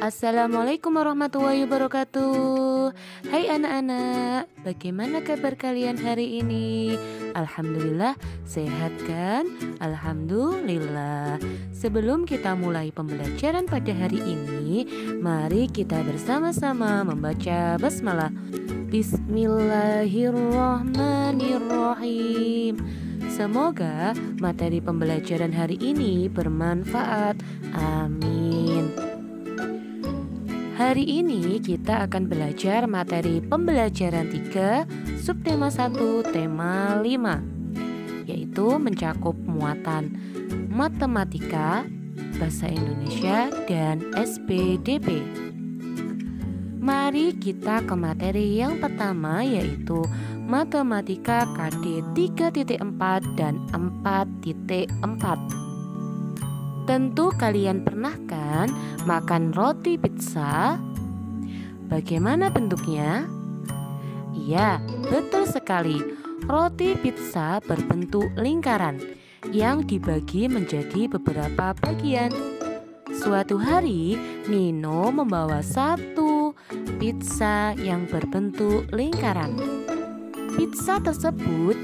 Assalamualaikum warahmatullahi wabarakatuh. Hai anak-anak, bagaimana kabar kalian hari ini? Alhamdulillah, sehat kan? Alhamdulillah. Sebelum kita mulai pembelajaran pada hari ini, mari kita bersama-sama membaca basmalah. Bismillahirrahmanirrahim. Semoga materi pembelajaran hari ini bermanfaat. Amin. Hari ini kita akan belajar materi pembelajaran 3, subtema 1, tema 5, yaitu mencakup muatan matematika, bahasa Indonesia, dan SPDP. Mari kita ke materi yang pertama, yaitu matematika KD 3.4 dan 4.4. Tentu kalian pernah kan makan roti pizza? Bagaimana bentuknya? Iya, betul sekali. Roti pizza berbentuk lingkaran yang dibagi menjadi beberapa bagian. Suatu hari, Nino membawa satu pizza yang berbentuk lingkaran. Pizza tersebut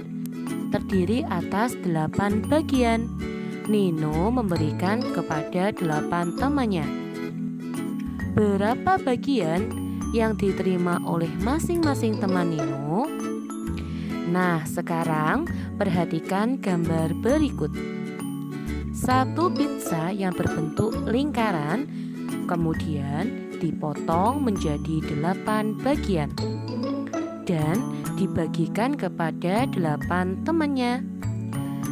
terdiri atas 8 bagian. Nino memberikan kepada 8 temannya. Berapa bagian yang diterima oleh masing-masing teman Nino? Nah, sekarang perhatikan gambar berikut. Satu pizza yang berbentuk lingkaran kemudian dipotong menjadi 8 bagian dan dibagikan kepada 8 temannya.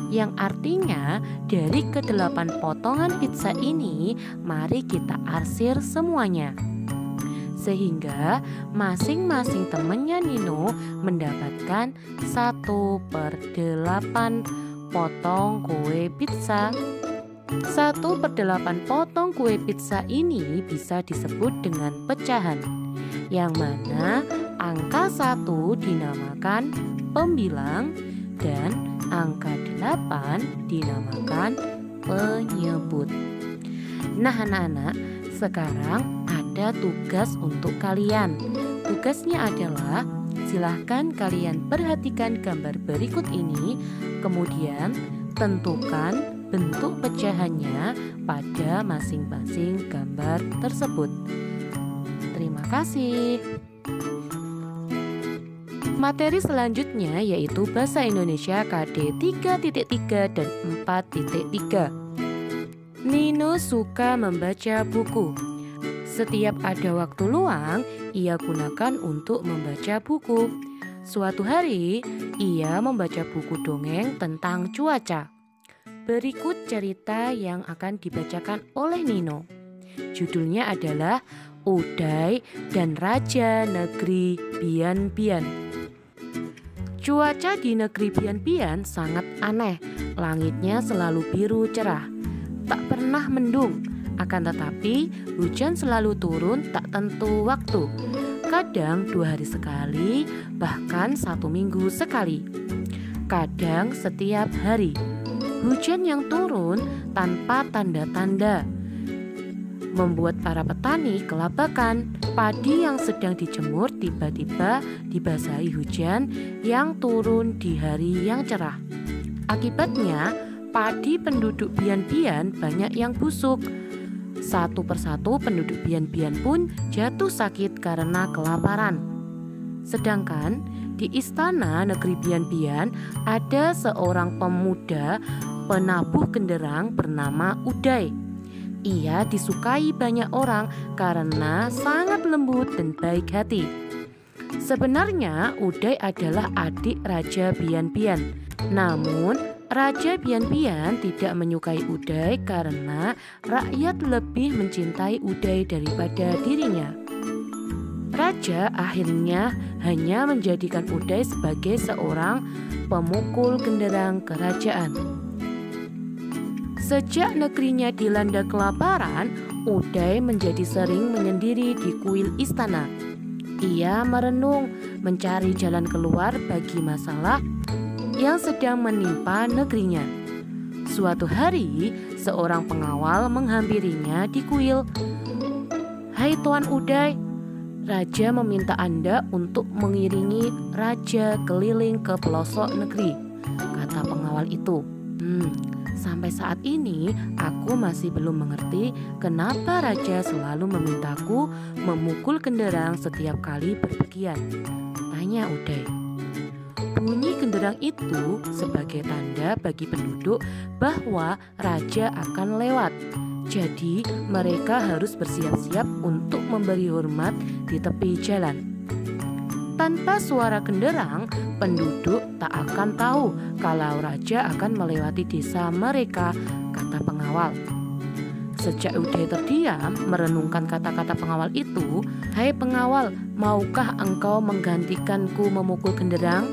Yang artinya dari ke-8 potongan pizza ini, mari kita arsir semuanya. Sehingga masing-masing temannya Nino mendapatkan 1/8 potong kue pizza. 1/8 potong kue pizza ini bisa disebut dengan pecahan, yang mana angka 1 dinamakan pembilang dan angka 8 dinamakan penyebut. Nah anak-anak, sekarang ada tugas untuk kalian. Tugasnya adalah silahkan kalian perhatikan gambar berikut ini, kemudian tentukan bentuk pecahannya pada masing-masing gambar tersebut. Terima kasih. Materi selanjutnya yaitu Bahasa Indonesia KD 3.3 dan 4.3. Nino suka membaca buku. Setiap ada waktu luang, ia gunakan untuk membaca buku. Suatu hari, ia membaca buku dongeng tentang cuaca. Berikut cerita yang akan dibacakan oleh Nino. Judulnya adalah Uday dan Raja Negeri Bian-Bian. Cuaca di negeri Bian-Bian sangat aneh. Langitnya selalu biru cerah, tak pernah mendung. Akan tetapi hujan selalu turun tak tentu waktu. Kadang 2 hari sekali, bahkan 1 minggu sekali. Kadang setiap hari. Hujan yang turun tanpa tanda-tanda membuat para petani kelabakan. Padi yang sedang dijemur tiba-tiba dibasahi hujan yang turun di hari yang cerah. Akibatnya, padi penduduk Bian-Bian banyak yang busuk. Satu persatu penduduk Bian-Bian pun jatuh sakit karena kelaparan. Sedangkan di istana negeri Bian-Bian ada seorang pemuda penabuh genderang bernama Uday. Ia disukai banyak orang karena sangat lembut dan baik hati. Sebenarnya Uday adalah adik Raja Bian-Bian. Namun Raja Bian-Bian tidak menyukai Uday karena rakyat lebih mencintai Uday daripada dirinya. Raja akhirnya hanya menjadikan Uday sebagai seorang pemukul genderang kerajaan. Sejak negerinya dilanda kelaparan, Uday menjadi sering menyendiri di kuil istana. Ia merenung mencari jalan keluar bagi masalah yang sedang menimpa negerinya. Suatu hari, seorang pengawal menghampirinya di kuil. "Hai Tuan Uday, Raja meminta Anda untuk mengiringi Raja keliling ke pelosok negeri," kata pengawal itu. Sampai saat ini aku masih belum mengerti kenapa Raja selalu memintaku memukul genderang setiap kali berpergian, tanya Uday. Bunyi genderang itu sebagai tanda bagi penduduk bahwa Raja akan lewat. Jadi mereka harus bersiap-siap untuk memberi hormat di tepi jalan. Tanpa suara genderang, penduduk tak akan tahu kalau Raja akan melewati desa mereka, kata pengawal. Sejak Uday terdiam merenungkan kata-kata pengawal itu, "Hai pengawal, maukah engkau menggantikanku memukul genderang?"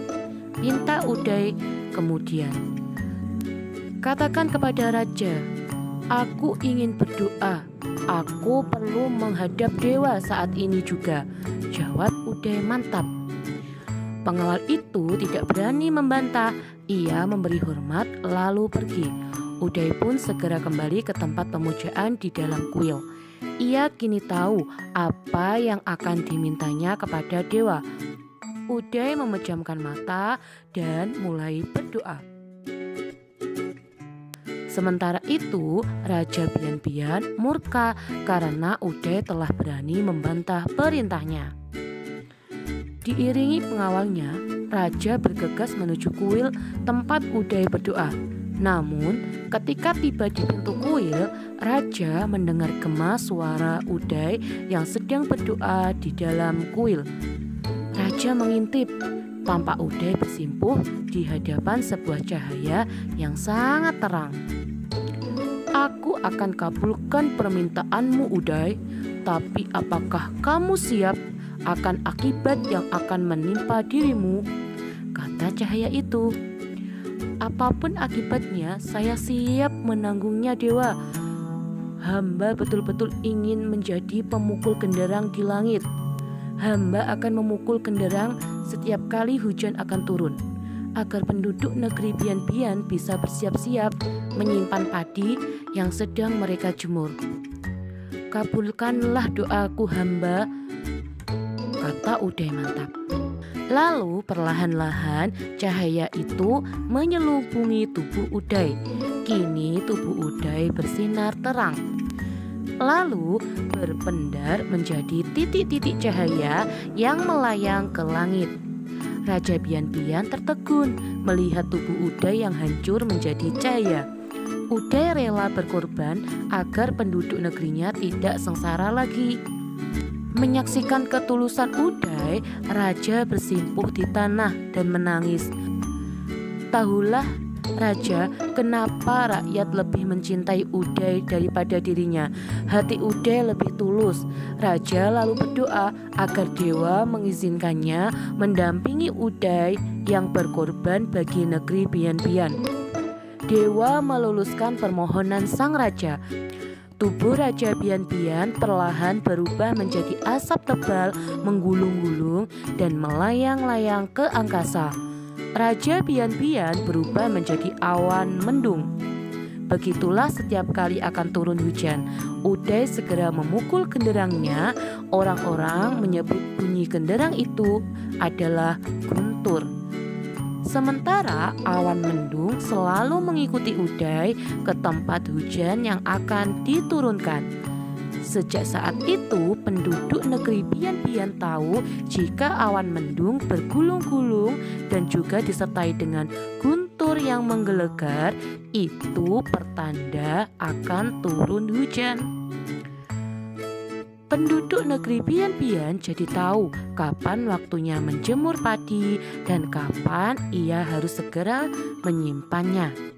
pinta Uday kemudian. "Katakan kepada Raja, aku ingin berdoa. Aku perlu menghadap dewa saat ini juga," jawab Uday mantap. Pengawal itu tidak berani membantah. Ia memberi hormat lalu pergi. Uday pun segera kembali ke tempat pemujaan di dalam kuil. Ia kini tahu apa yang akan dimintanya kepada dewa. Uday memejamkan mata dan mulai berdoa. Sementara itu, Raja Bian-Bian murka karena Uday telah berani membantah perintahnya. Diiringi pengawalnya, Raja bergegas menuju kuil tempat Uday berdoa. Namun, ketika tiba di pintu kuil, Raja mendengar gema suara Uday yang sedang berdoa di dalam kuil. Raja mengintip. Tampak Uday bersimpuh di hadapan sebuah cahaya yang sangat terang. "Aku akan kabulkan permintaanmu, Uday, tapi apakah kamu siap akan akibat yang akan menimpa dirimu?" kata cahaya itu. "Apapun akibatnya, saya siap menanggungnya, Dewa. Hamba betul-betul ingin menjadi pemukul genderang di langit. Hamba akan memukul genderang setiap kali hujan akan turun, agar penduduk negeri Bian-Bian bisa bersiap-siap menyimpan padi yang sedang mereka jemur. Kabulkanlah doaku hamba," kata Uday mantap. Lalu perlahan-lahan cahaya itu menyelubungi tubuh Uday. Kini tubuh Uday bersinar terang. Lalu berpendar menjadi titik-titik cahaya yang melayang ke langit. Raja Bian-Bian tertegun melihat tubuh Uday yang hancur menjadi cahaya. Uday rela berkorban agar penduduk negerinya tidak sengsara lagi. Menyaksikan ketulusan Uday, Raja bersimpuh di tanah dan menangis. "Tahulah, Raja, kenapa rakyat lebih mencintai Uday daripada dirinya? Hati Uday lebih tulus." Raja lalu berdoa agar dewa mengizinkannya mendampingi Uday yang berkorban bagi negeri Bian-Bian. Dewa meluluskan permohonan sang raja. Tubuh Raja Bian-Bian perlahan berubah menjadi asap tebal menggulung-gulung dan melayang-layang ke angkasa. Raja Bian-Bian berubah menjadi awan mendung. Begitulah setiap kali akan turun hujan. Uday segera memukul genderangnya. Orang-orang menyebut bunyi genderang itu adalah guntur. Sementara awan mendung selalu mengikuti Uday ke tempat hujan yang akan diturunkan. Sejak saat itu penduduk negeri Bian-Bian tahu jika awan mendung bergulung-gulung dan juga disertai dengan guntur yang menggelegar, itu pertanda akan turun hujan. Penduduk negeri Bian-Bian jadi tahu kapan waktunya menjemur padi dan kapan ia harus segera menyimpannya.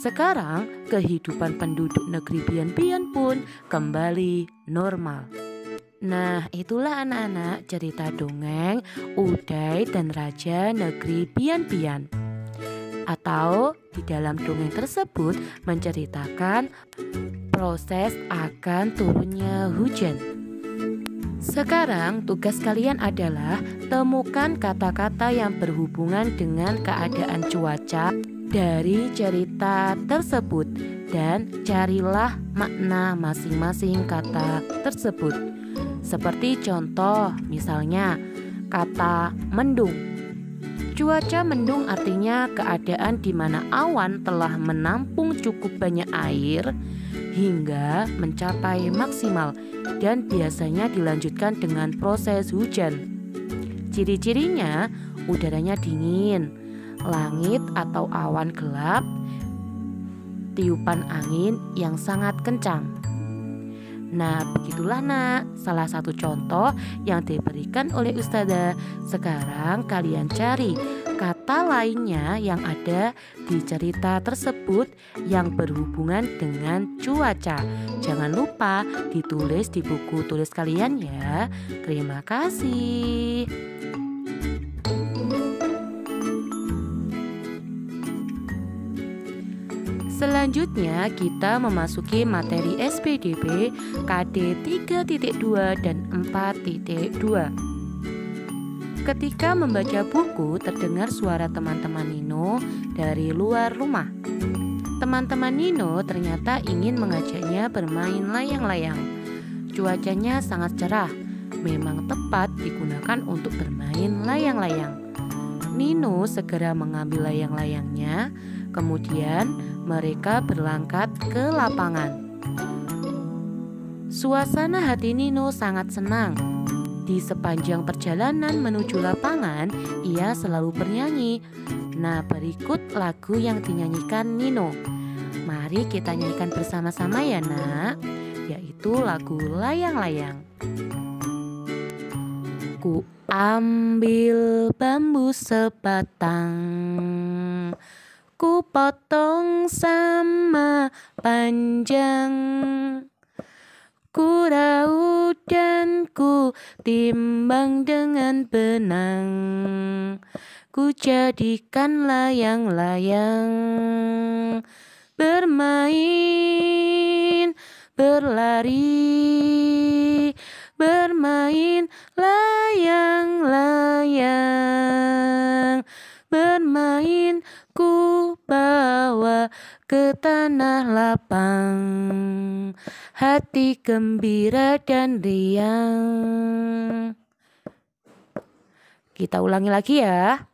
Sekarang kehidupan penduduk negeri Bian-Bian pun kembali normal. Nah, itulah anak-anak cerita dongeng Uday dan Raja Negeri Bian-Bian. Atau di dalam dongeng tersebut menceritakan proses akan turunnya hujan. Sekarang tugas kalian adalah temukan kata-kata yang berhubungan dengan keadaan cuaca dari cerita tersebut dan carilah makna masing-masing kata tersebut. Seperti contoh misalnya kata mendung. Cuaca mendung artinya keadaan di mana awan telah menampung cukup banyak air hingga mencapai maksimal dan biasanya dilanjutkan dengan proses hujan. Ciri-cirinya udaranya dingin, langit atau awan gelap, tiupan angin yang sangat kencang. Nah, begitulah nak, salah satu contoh yang diberikan oleh Ustazah. Sekarang kalian cari kata lainnya yang ada di cerita tersebut yang berhubungan dengan cuaca. Jangan lupa ditulis di buku tulis kalian ya. Terima kasih. Selanjutnya kita memasuki materi SPDB KD 3.2 dan 4.2. Ketika membaca buku terdengar suara teman-teman Nino dari luar rumah. Teman-teman Nino ternyata ingin mengajaknya bermain layang-layang. Cuacanya sangat cerah, memang tepat digunakan untuk bermain layang-layang. Nino segera mengambil layang-layangnya, kemudian mereka berangkat ke lapangan. Suasana hati Nino sangat senang. Di sepanjang perjalanan menuju lapangan, ia selalu bernyanyi. Nah, berikut lagu yang dinyanyikan Nino. Mari kita nyanyikan bersama-sama ya nak, yaitu lagu Layang-Layang. Ku ambil bambu sebatang, ku potong sama panjang, ku raut dan ku timbang dengan benang, ku jadikan layang-layang. Bermain, berlari, bermain layang-layang. Bermain ku bawa ke tanah lapang, hati gembira dan riang. Kita ulangi lagi ya.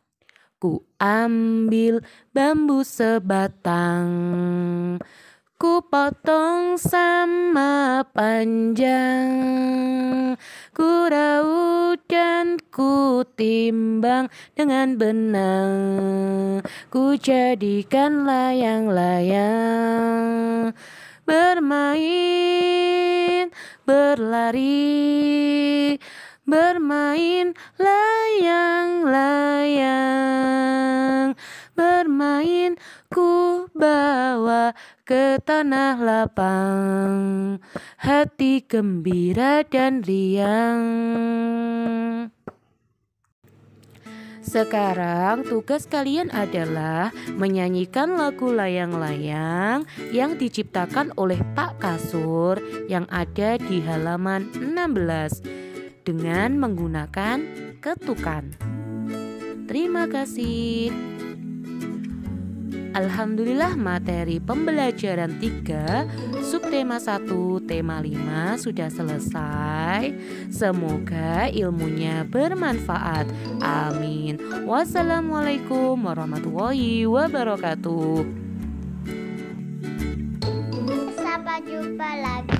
Ku ambil bambu sebatang, ku potong sama panjang, ku raut dan ku timbang dengan benang, ku jadikan layang-layang. Bermain, berlari, bermain layang-layang. Bermain ku bawa ke tanah lapang, hati gembira dan riang. Sekarang tugas kalian adalah menyanyikan lagu Layang-Layang yang diciptakan oleh Pak Kasur yang ada di halaman 16 dengan menggunakan ketukan. Terima kasih. Alhamdulillah materi pembelajaran 3 subtema 1 tema 5 sudah selesai. Semoga ilmunya bermanfaat. Amin. Wassalamualaikum warahmatullahi wabarakatuh. Sampai jumpa lagi.